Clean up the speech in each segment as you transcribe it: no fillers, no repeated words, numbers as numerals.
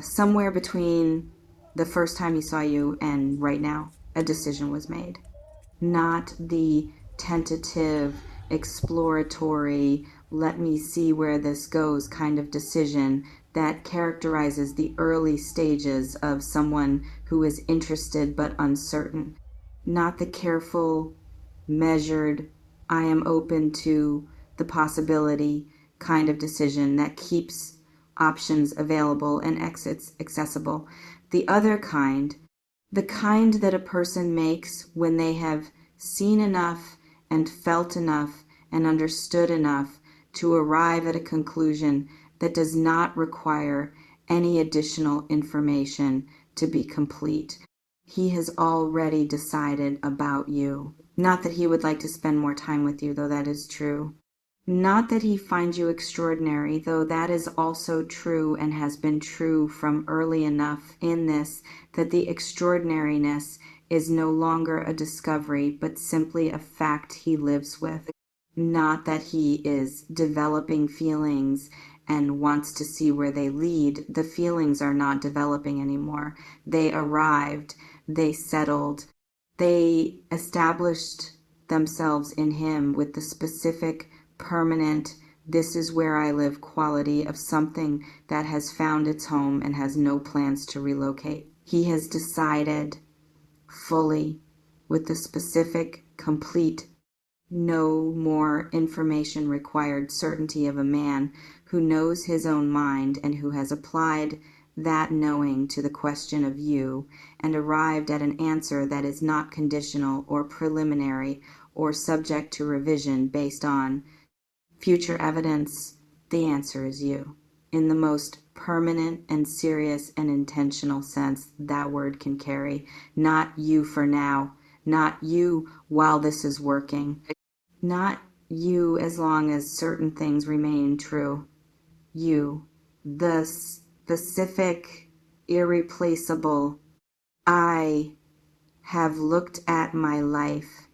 Somewhere between the first time he saw you and right now, a decision was made. Not the tentative, exploratory, let me see where this goes kind of decision that characterizes the early stages of someone who is interested but uncertain. Not the careful, measured, I am open to the possibility kind of decision that keeps options available and exits accessible. The other kind, the kind that a person makes when they have seen enough and felt enough and understood enough to arrive at a conclusion that does not require any additional information to be complete. He has already decided about you. Not that he would like to spend more time with you, though that is true. Not that he finds you extraordinary, though that is also true and has been true from early enough in this that the extraordinariness is no longer a discovery, but simply a fact he lives with. Not that he is developing feelings and wants to see where they lead. The feelings are not developing anymore. They arrived, they settled, they established themselves in him with the specific, permanent, this is where I live quality of something that has found its home and has no plans to relocate. He has decided fully with the specific, complete, no more information required certainty of a man who knows his own mind and who has applied that knowing to the question of you and arrived at an answer that is not conditional or preliminary or subject to revision based on future evidence. The answer is you. In the most permanent and serious and intentional sense that word can carry. Not you for now. Not you while this is working. Not you as long as certain things remain true. You, the specific, irreplaceable. I have looked at my life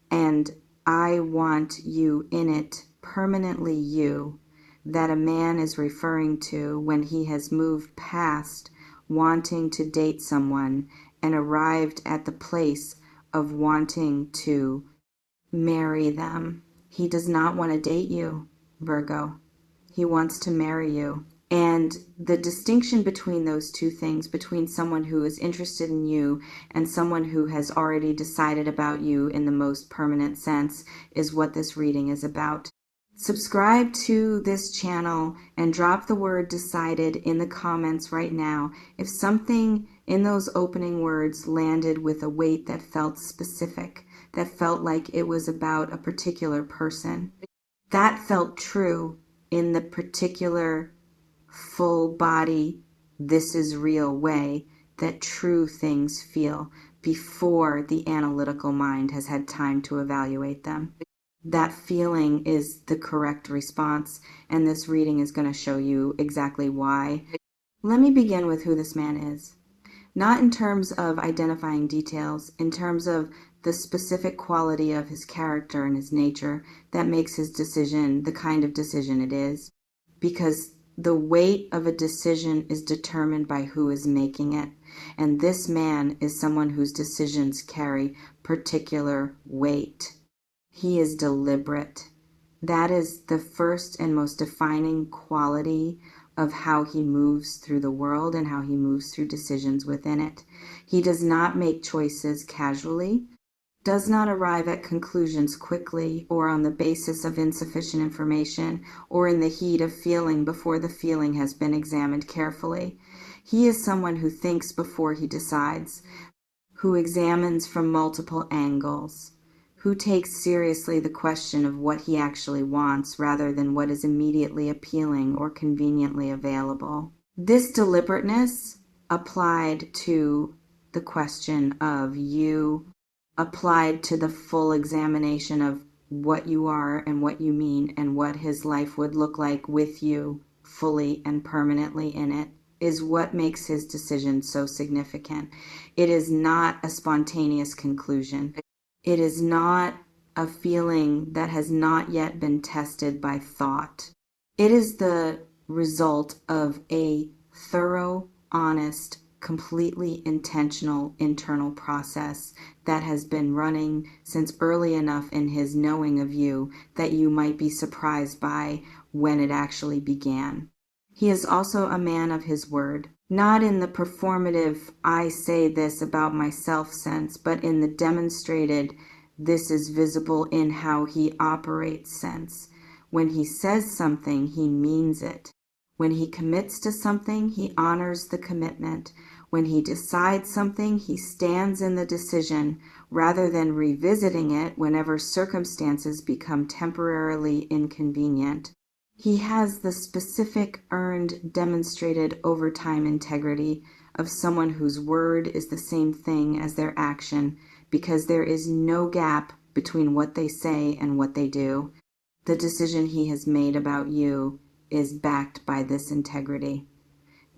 and I want you in it, permanently you, that a man is referring to when he has moved past wanting to date someone and arrived at the place of wanting to marry them. He does not want to date you, Virgo. He wants to marry you. And the distinction between those two things, between someone who is interested in you and someone who has already decided about you in the most permanent sense, is what this reading is about. Subscribe to this channel and drop the word decided in the comments right now if something in those opening words landed with a weight that felt specific, that felt like it was about a particular person. That felt true in the particular full body, this is real way that true things feel before the analytical mind has had time to evaluate them. That feeling is the correct response, and this reading is going to show you exactly why. Let me begin with who this man is. Not in terms of identifying details, in terms of the specific quality of his character and his nature that makes his decision the kind of decision it is. Because the weight of a decision is determined by who is making it. And this man is someone whose decisions carry particular weight. He is deliberate. That is the first and most defining quality of how he moves through the world and how he moves through decisions within it. He does not make choices casually, does not arrive at conclusions quickly or on the basis of insufficient information or in the heat of feeling before the feeling has been examined carefully. He is someone who thinks before he decides, who examines from multiple angles, who takes seriously the question of what he actually wants rather than what is immediately appealing or conveniently available. This deliberateness applied to the question of you, applied to the full examination of what you are and what you mean and what his life would look like with you fully and permanently in it, is what makes his decision so significant. It is not a spontaneous conclusion. It is not a feeling that has not yet been tested by thought. It is the result of a thorough, honest, completely intentional internal process that has been running since early enough in his knowing of you that you might be surprised by when it actually began. He is also a man of his word, not in the performative, I say this about myself sense, but in the demonstrated, this is visible in how he operates sense. When he says something, he means it. When he commits to something, he honors the commitment. When he decides something, he stands in the decision rather than revisiting it whenever circumstances become temporarily inconvenient. He has the specific, earned, demonstrated over time integrity of someone whose word is the same thing as their action, because there is no gap between what they say and what they do. The decision he has made about you is backed by this integrity.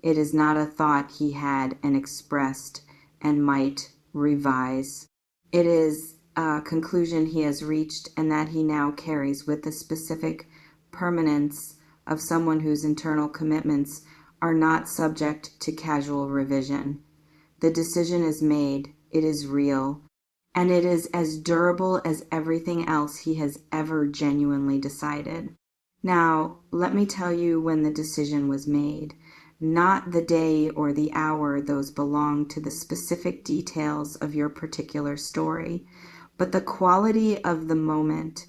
It is not a thought he had and expressed and might revise. It is a conclusion he has reached and that he now carries with the specific permanence of someone whose internal commitments are not subject to casual revision. The decision is made, it is real, and it is as durable as everything else he has ever genuinely decided. Now, let me tell you when the decision was made. Not the day or the hour, those belong to the specific details of your particular story, but the quality of the moment,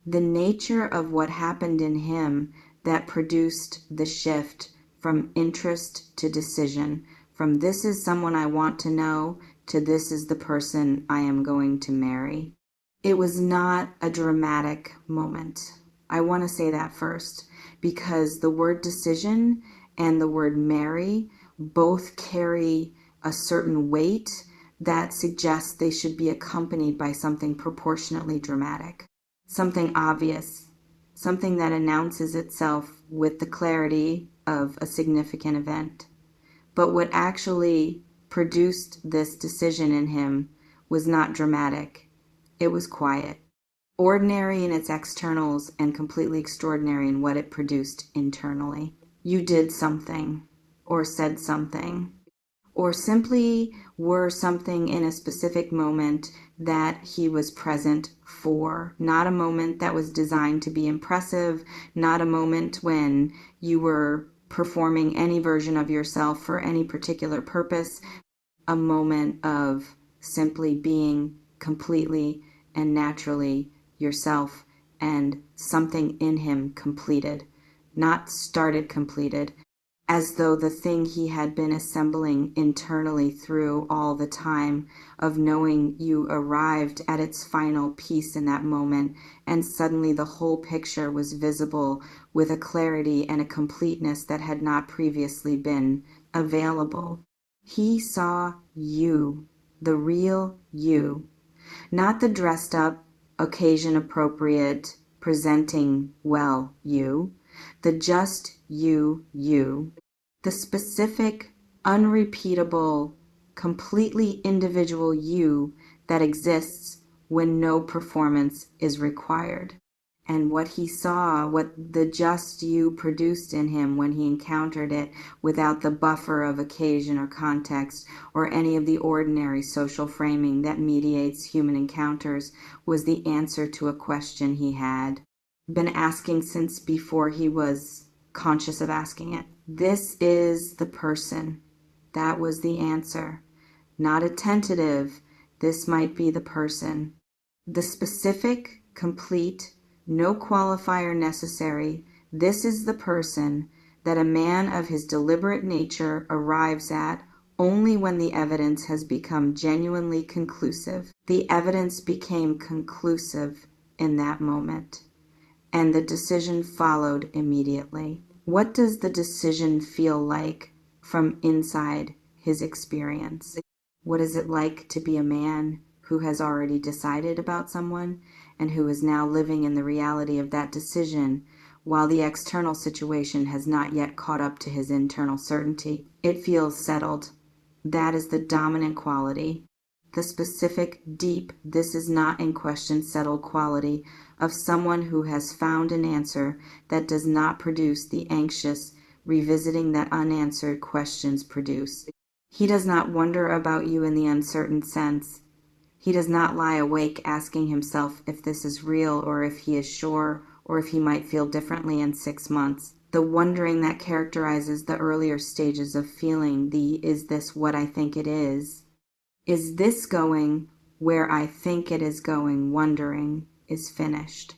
the nature of what happened in him that produced the shift from interest to decision, from this is someone I want to know to this is the person I am going to marry. It was not a dramatic moment. I want to say that first, because the word decision and the word marry both carry a certain weight that suggests they should be accompanied by something proportionately dramatic, something obvious, something that announces itself with the clarity of a significant event. But what actually produced this decision in him was not dramatic. It was quiet, ordinary in its externals and completely extraordinary in what it produced internally. You did something, or said something, or simply were something in a specific moment that he was present for. Not a moment that was designed to be impressive, not a moment when you were performing any version of yourself for any particular purpose, a moment of simply being completely and naturally yourself, and something in him completed, not started completed, as though the thing he had been assembling internally through all the time of knowing you arrived at its final piece in that moment, and suddenly the whole picture was visible with a clarity and a completeness that had not previously been available. He saw you, the real you, not the dressed up, occasion appropriate, presenting well you, the just you, the specific, unrepeatable, completely individual you that exists when no performance is required. And what he saw, what the just you produced in him when he encountered it without the buffer of occasion or context or any of the ordinary social framing that mediates human encounters, was the answer to a question he had been asking since before he was conscious of asking it. This is the person. That was the answer. Not a tentative, this might be the person. The specific, complete, no qualifier necessary, this is the person that a man of his deliberate nature arrives at only when the evidence has become genuinely conclusive. The evidence became conclusive in that moment, and the decision followed immediately. What does the decision feel like from inside his experience? What is it like to be a man who has already decided about someone and who is now living in the reality of that decision while the external situation has not yet caught up to his internal certainty? It feels settled. That is the dominant quality. The specific, deep, this is not in question settled quality of someone who has found an answer that does not produce the anxious, revisiting that unanswered questions produce. He does not wonder about you in the uncertain sense. He does not lie awake asking himself if this is real or if he is sure or if he might feel differently in 6 months. The wondering that characterizes the earlier stages of feeling, the "is this what I think it is? Is this going where I think it is going?" wondering is finished.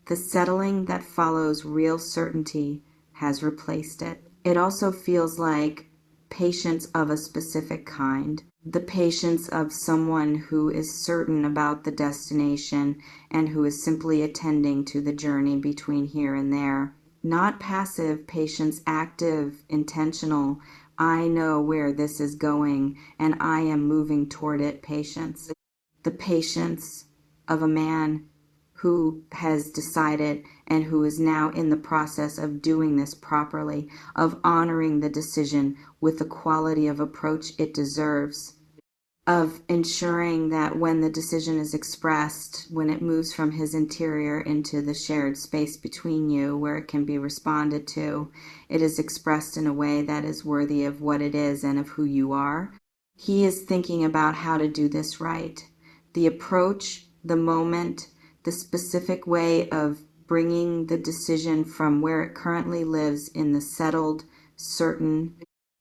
The settling that follows real certainty has replaced it. It also feels like patience of a specific kind, the patience of someone who is certain about the destination and who is simply attending to the journey between here and there. Not passive patience, active, intentional, I know where this is going and I am moving toward it patience. The patience of a man who has decided and who is now in the process of doing this properly, of honoring the decision with the quality of approach it deserves, of ensuring that when the decision is expressed, when it moves from his interior into the shared space between you where it can be responded to, it is expressed in a way that is worthy of what it is and of who you are. He is thinking about how to do this right. The approach, the moment, the specific way of bringing the decision from where it currently lives in the settled, certain,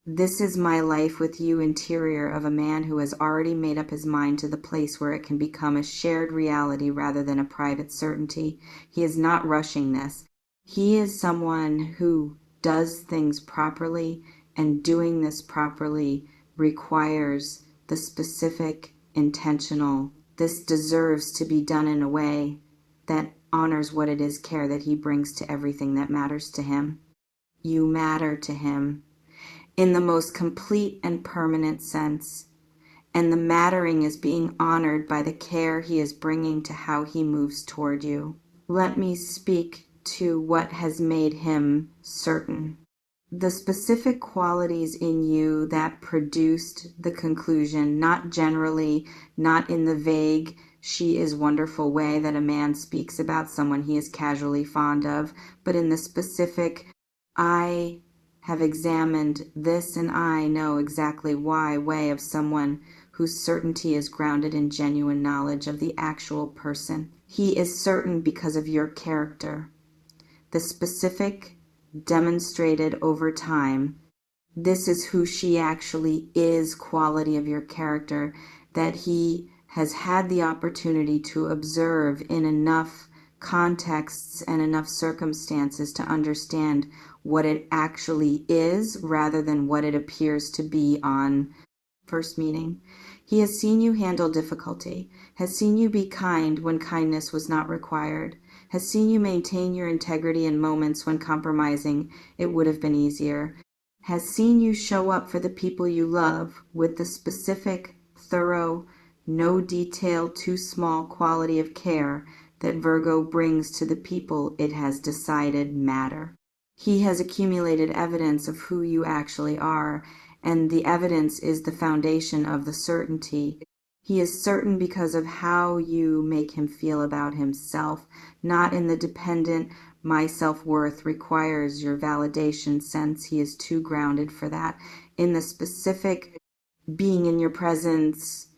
"this is my life with you" interior of a man who has already made up his mind to the place where it can become a shared reality rather than a private certainty. He is not rushing this. He is someone who does things properly, and doing this properly requires the specific, intentional, this deserves to be done in a way that honors what it is care that he brings to everything that matters to him. You matter to him in the most complete and permanent sense, and the mattering is being honored by the care he is bringing to how he moves toward you. Let me speak to what has made him certain. The specific qualities in you that produced the conclusion, not generally, not in the vague, "she is wonderful" way that a man speaks about someone he is casually fond of, but in the specific, "I have examined this and I know exactly why" way of someone whose certainty is grounded in genuine knowledge of the actual person. He is certain because of your character. The specific demonstrated over time, "this is who she actually is" quality of your character that he has had the opportunity to observe in enough contexts and enough circumstances to understand what it actually is rather than what it appears to be on first meeting. He has seen you handle difficulty, has seen you be kind when kindness was not required, has seen you maintain your integrity in moments when compromising it would have been easier, has seen you show up for the people you love with the specific, thorough, no detail too small quality of care that Virgo brings to the people it has decided matter. He has accumulated evidence of who you actually are, and the evidence is the foundation of the certainty. He is certain because of how you make him feel about himself, not in the dependent, "my self-worth requires your validation" sense. He is too grounded for that. In the specific, being in your presence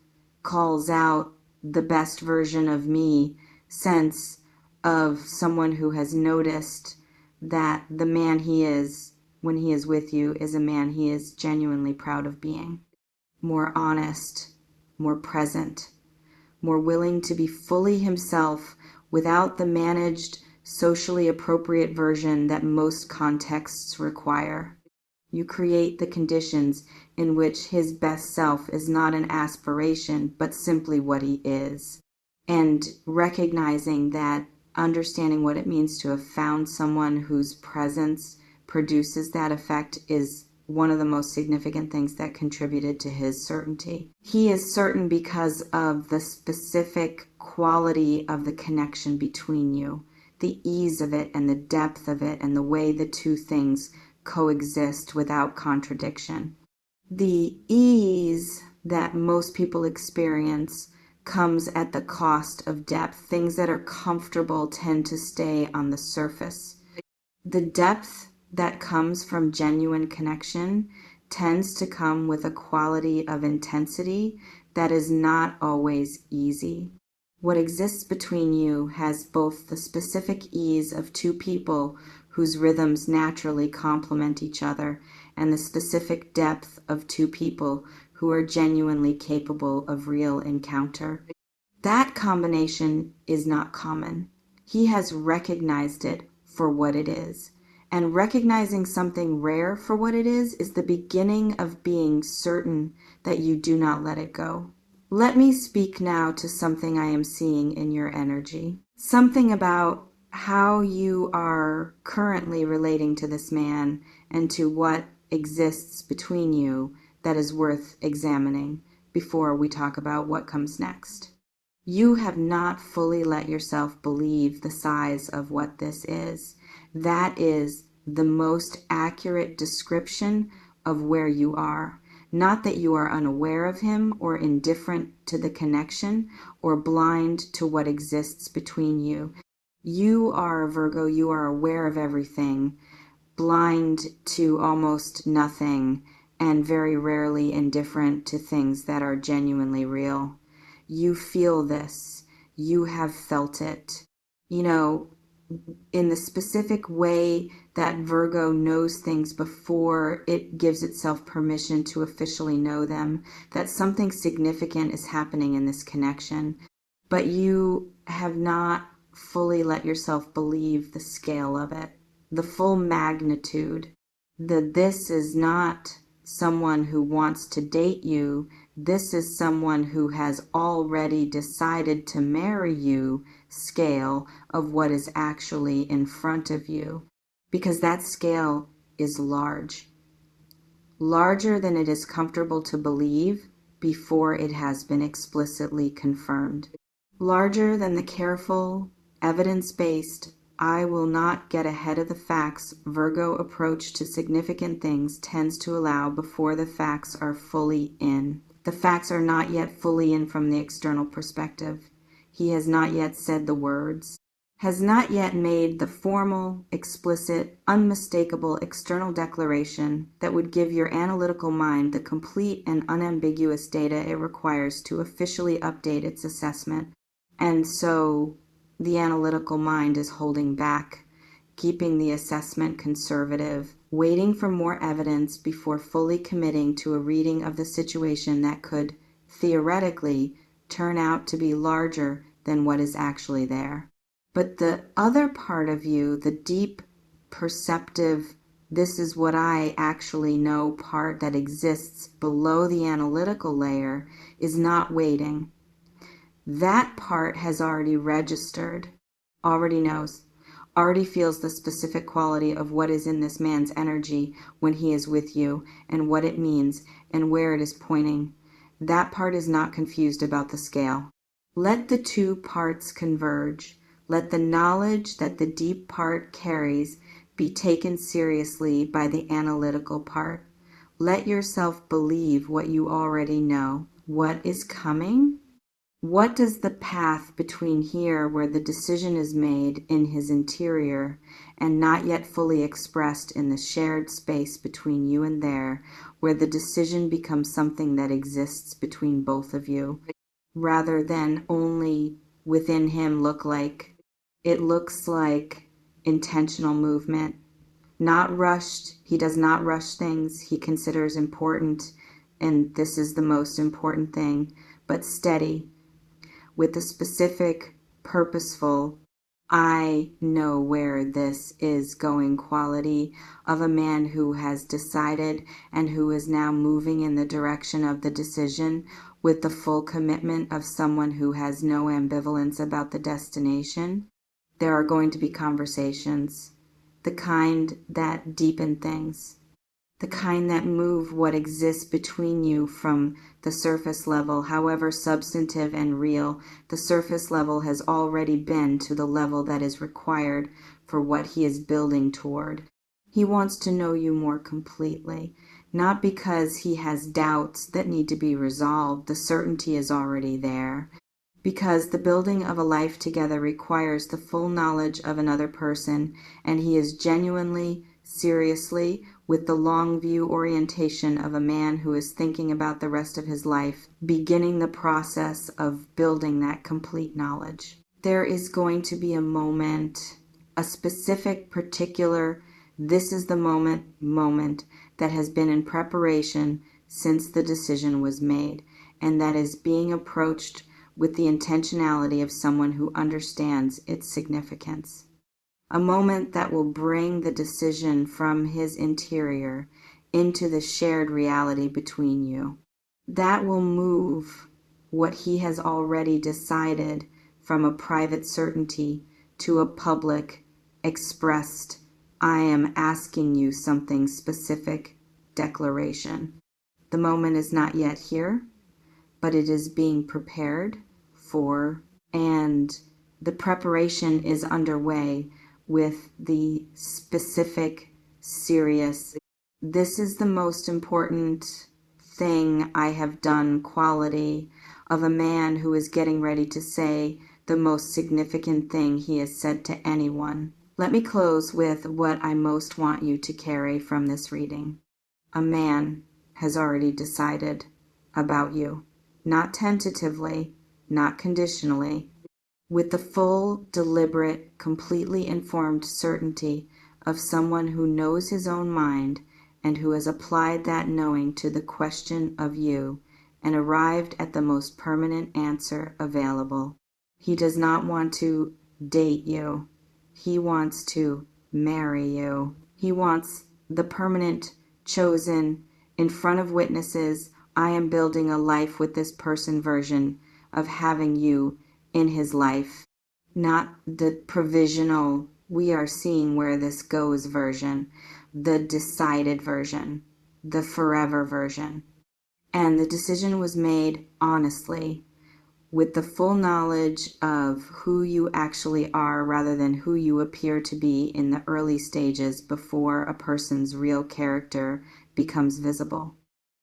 calls out the best version of me sense of someone who has noticed that the man he is when he is with you is a man he is genuinely proud of being. More honest, more present, more willing to be fully himself without the managed, socially appropriate version that most contexts require. You create the conditions in which his best self is not an aspiration, but simply what he is. And recognizing that, understanding what it means to have found someone whose presence produces that effect is one of the most significant things that contributed to his certainty. He is certain because of the specific quality of the connection between you, the ease of it and the depth of it and the way the two things coexist without contradiction. The ease that most people experience comes at the cost of depth. Things that are comfortable tend to stay on the surface. The depth that comes from genuine connection tends to come with a quality of intensity that is not always easy. What exists between you has both the specific ease of two people whose rhythms naturally complement each other and the specific depth of two people who are genuinely capable of real encounter. That combination is not common. He has recognized it for what it is. And recognizing something rare for what it is the beginning of being certain that you do not let it go. Let me speak now to something I am seeing in your energy. Something about how you are currently relating to this man and to what exists between you that is worth examining before we talk about what comes next. You have not fully let yourself believe the size of what this is. That is the most accurate description of where you are. Not that you are unaware of him or indifferent to the connection or blind to what exists between you. You are, Virgo, you are aware of everything, blind to almost nothing, and very rarely indifferent to things that are genuinely real. You feel this. You have felt it. You know, in the specific way that Virgo knows things before it gives itself permission to officially know them, that something significant is happening in this connection, but you have not fully let yourself believe the scale of it, the full magnitude. This is not someone who wants to date you. This is someone who has already decided to marry you scale of what is actually in front of you, because that scale is large, larger than it is comfortable to believe before it has been explicitly confirmed, larger than the careful, evidence-based, I will not get ahead of the facts Virgo approach to significant things tends to allow before the facts are fully in. The facts are not yet fully in from the external perspective. He has not yet said the words, has not yet made the formal, explicit, unmistakable external declaration that would give your analytical mind the complete and unambiguous data it requires to officially update its assessment. And so the analytical mind is holding back, keeping the assessment conservative, waiting for more evidence before fully committing to a reading of the situation that could, theoretically, turn out to be larger than what is actually there. But the other part of you, the deep, perceptive, this is what I actually know part that exists below the analytical layer, is not waiting. That part has already registered, already knows, already feels the specific quality of what is in this man's energy when he is with you and what it means and where it is pointing. That part is not confused about the scale. Let the two parts converge. Let the knowledge that the deep part carries be taken seriously by the analytical part. Let yourself believe what you already know. What is coming? What does the path between here where the decision is made in his interior and not yet fully expressed in the shared space between you and there, where the decision becomes something that exists between both of you, rather than only within him look like? It looks like intentional movement, not rushed. He does not rush things he considers important, and this is the most important thing, but steady, with a specific, purposeful, I know where this is going quality of a man who has decided and who is now moving in the direction of the decision with the full commitment of someone who has no ambivalence about the destination. There are going to be conversations, the kind that deepen things, the kind that move what exists between you from the surface level, however substantive and real. The surface level has already been to the level that is required for what he is building toward. He wants to know you more completely, not because he has doubts that need to be resolved. The certainty is already there. Because the building of a life together requires the full knowledge of another person, and he is genuinely, seriously, with the long view orientation of a man who is thinking about the rest of his life, beginning the process of building that complete knowledge. There is going to be a moment, a specific, particular, this is the moment that has been in preparation since the decision was made, and that is being approached with the intentionality of someone who understands its significance. A moment that will bring the decision from his interior into the shared reality between you. That will move what he has already decided from a private certainty to a public expressed, I am asking you something specific declaration. The moment is not yet here, but it is being prepared for, and the preparation is underway with the specific, serious, this is the most important thing I have done quality of a man who is getting ready to say the most significant thing he has said to anyone. Let me close with what I most want you to carry from this reading. A man has already decided about you, not tentatively, not conditionally, with the full, deliberate, completely informed certainty of someone who knows his own mind and who has applied that knowing to the question of you and arrived at the most permanent answer available. He does not want to date you. He wants to marry you. He wants the permanent, chosen, in front of witnesses, I am building a life with this person version of having you in his life, not the provisional, we are seeing where this goes version, the decided version, the forever version. And the decision was made honestly, with the full knowledge of who you actually are rather than who you appear to be in the early stages before a person's real character becomes visible.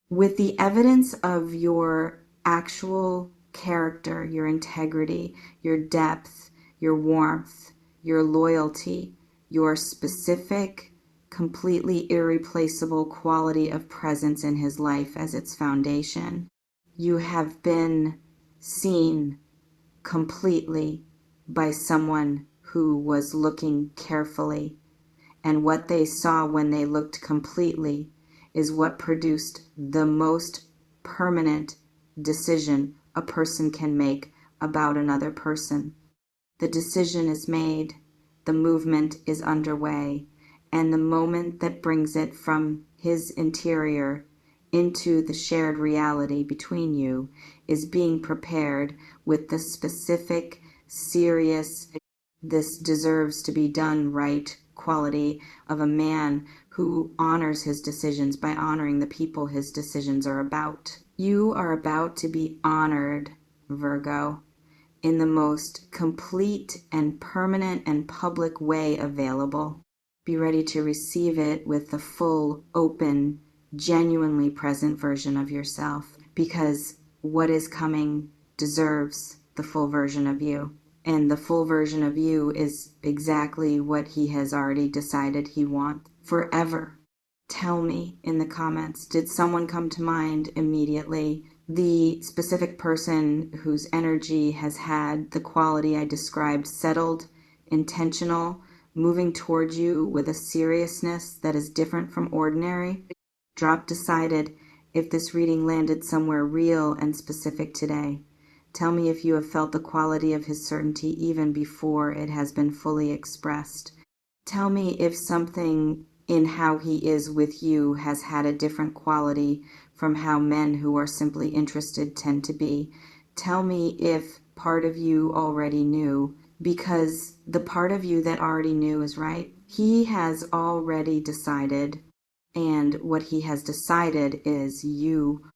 With the evidence of your actual character, your integrity, your depth, your warmth, your loyalty, your specific, completely irreplaceable quality of presence in his life as its foundation. You have been seen completely by someone who was looking carefully, and what they saw when they looked completely is what produced the most permanent decision a person can make about another person. The decision is made, the movement is underway, and the moment that brings it from his interior into the shared reality between you is being prepared with the specific, serious, this deserves to be done right quality of a man who honors his decisions by honoring the people his decisions are about. You are about to be honored, Virgo, in the most complete and permanent and public way available. Be ready to receive it with the full, open, genuinely present version of yourself, because what is coming deserves the full version of you. And the full version of you is exactly what he has already decided he wants forever. Tell me in the comments, did someone come to mind immediately? The specific person whose energy has had the quality I described, settled, intentional, moving towards you with a seriousness that is different from ordinary? Drop decided if this reading landed somewhere real and specific today. Tell me if you have felt the quality of his certainty even before it has been fully expressed. Tell me if something in how he is with you has had a different quality from how men who are simply interested tend to be. Tell me if part of you already knew, because the part of you that already knew is right. He has already decided, and what he has decided is you